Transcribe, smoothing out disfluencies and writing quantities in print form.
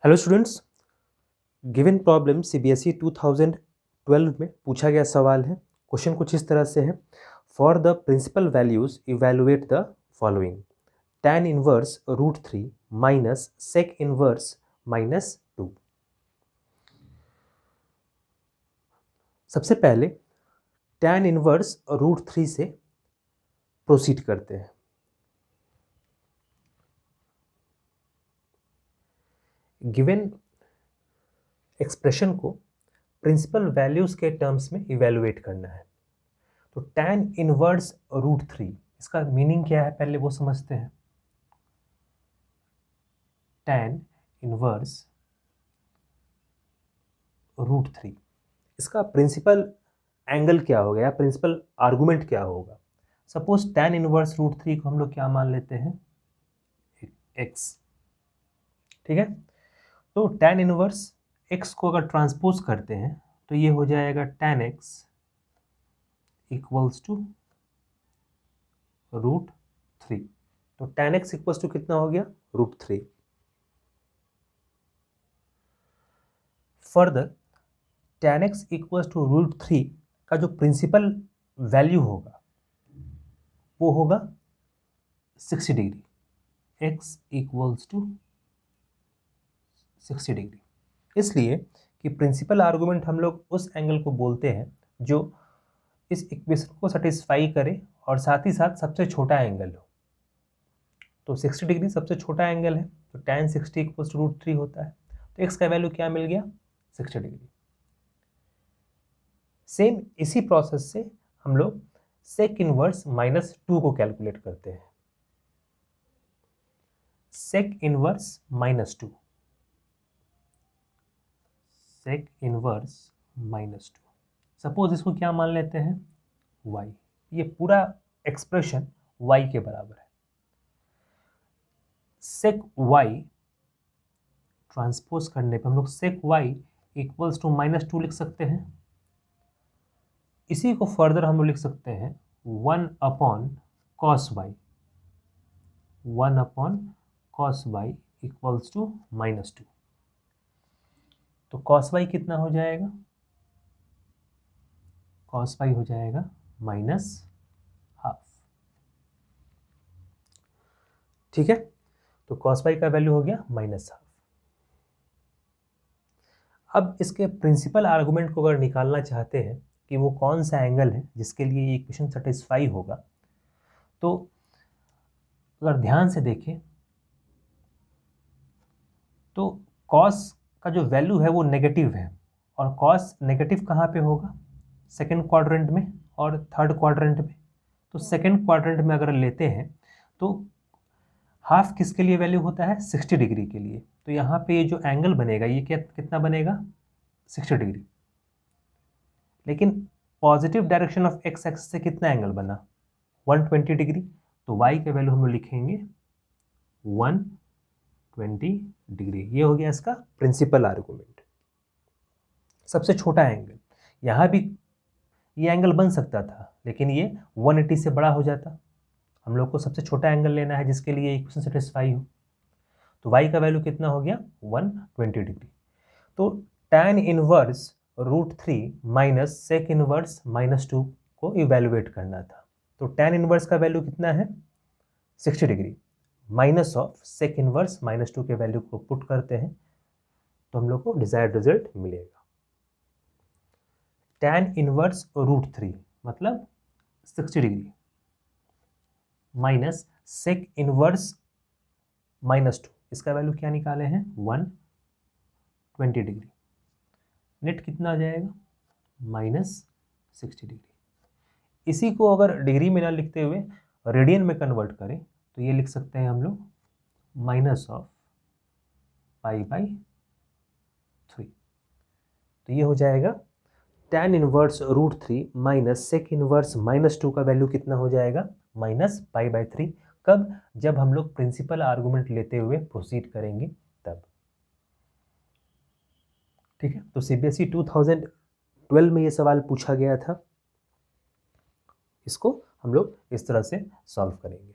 Hello students, given problem CBSE 2012 में पूछा गया सवाल है। क्वेश्चन कुछ इस तरह से है। For the principal values evaluate the following: tan inverse √3 minus sec inverse -2। सबसे पहले tan इनवर्स √3 से प्रोसीड करते हैं। गिवन एक्सप्रेशन को प्रिंसिपल वैल्यूज के टर्म्स में इवैल्यूएट करना है। तो tan इनवर्स √3 इसका मीनिंग क्या है पहले वो समझते हैं। tan इनवर्स √3 इसका प्रिंसिपल एंगल क्या होगा या प्रिंसिपल आर्गुमेंट क्या होगा। सपोज tan इनवर्स √3 को हम लोग क्या मान लेते हैं, x। ठीक है, तो tan इनवर्स x को अगर ट्रांसपोज करते हैं तो ये हो जाएगा tan x इक्वल्स टू √3। तो tan x इक्वल्स टू कितना हो गया, √3। Further tan x equals to √3 का जो प्रिंसिपल वैल्यू होगा वो होगा 60 degree. x equals to 60 degree, इसलिए कि प्रिंसिपल आर्गुमेंट हम लोग उस एंगल को बोलते हैं जो इस इक्वेशन को सेटिस्फाई करे और साथ ही साथ सबसे छोटा एंगल हो। तो 60 डिग्री सबसे छोटा एंगल है, तो tan 60 इक्वल्स टू √3 होता है। तो x का वैल्यू क्या मिल गया, 60 डिग्री। सेम इसी प्रोसेस से हम लोग sec इनवर्स -2 को कैलकुलेट करते हैं। sec inverse -2, sec inverse -2, suppose इसको क्या मान लेते हैं, y। ये पूरा एक्सप्रेशन y के बराबर है। sec y ट्रांसपोज करने पर हम लोग sec y इक्वल्स टू -2 लिख सकते हैं। इसी को फर्दर हम लोग लिख सकते हैं 1/cos y, 1/cos y equals to -2। तो cos y कितना हो जाएगा, cos y हो जाएगा -12। ठीक है, तो cos y का वैल्यू हो गया -12। अब इसके प्रिंसिपल आर्गुमेंट को अगर निकालना चाहते हैं कि वो कौन सा एंगल है जिसके लिए ये इक्वेशन सेटिस्फाई होगा, तो अगर ध्यान से देखें तो cos का जो वैल्यू है वो नेगेटिव है, और cos नेगेटिव कहाँ पे होगा, सेकेंड क्वाड्रेंट में और थर्ड क्वाड्रेंट में। तो सेकेंड क्वाड्रेंट में अगर लेते हैं तो हाफ किसके लिए वैल्यू होता है, 60 डिग्री के लिए। तो यहाँ पे ये जो एंगल बनेगा ये कितना बनेगा, 60 डिग्री। लेकिन positive direction of x axis से कितना एंगल बना, 120 डिग्री। तो y का वैल्यू हम लोग लिखेंगे 120 डिग्री। ये हो गया इसका प्रिंसिपल आर्गुमेंट, सबसे छोटा एंगल। यहाँ भी ये एंगल बन सकता था लेकिन ये 180 से बड़ा हो जाता। हम लोग को सबसे छोटा एंगल लेना है जिसके लिए इक्वेशन सेटिस्फाई हो। तो y का वैल्यू कितना हो गया, 120 डिग्री। तो tan inverse √3 minus sec inverse -2 को इवेल्युएट करना था। तो tan इनवर्स का वैल्यू कितना है, 60 degree, minus of sec inverse -2 के वैल्यू को पुट करते हैं तो हम लोग को डिजायर्ड रिजल्ट मिलेगा। tan इनवर्स √3 मतलब 60 डिग्री माइनस sec इनवर्स -2, इसका वैल्यू क्या निकाले हैं, 120 डिग्री। नेट कितना आ जाएगा, -60 डिग्री। इसी को अगर डिग्री में ना लिखते हुए रेडियन में कन्वर्ट करें तो ये लिख सकते हैं हम लोग -π/3। तो ये हो जाएगा tan inverse √3 minus sec inverse -2 का वैल्यू कितना हो जाएगा, -π/3। कब, जब हम लोग प्रिंसिपल आर्गुमेंट लेते हुए प्रोसीड करेंगे तब। ठीक है, तो सीबीएसई 2012 में ये सवाल पूछा गया था। इसको हम लोग इस तरह से सॉल्व करेंगे।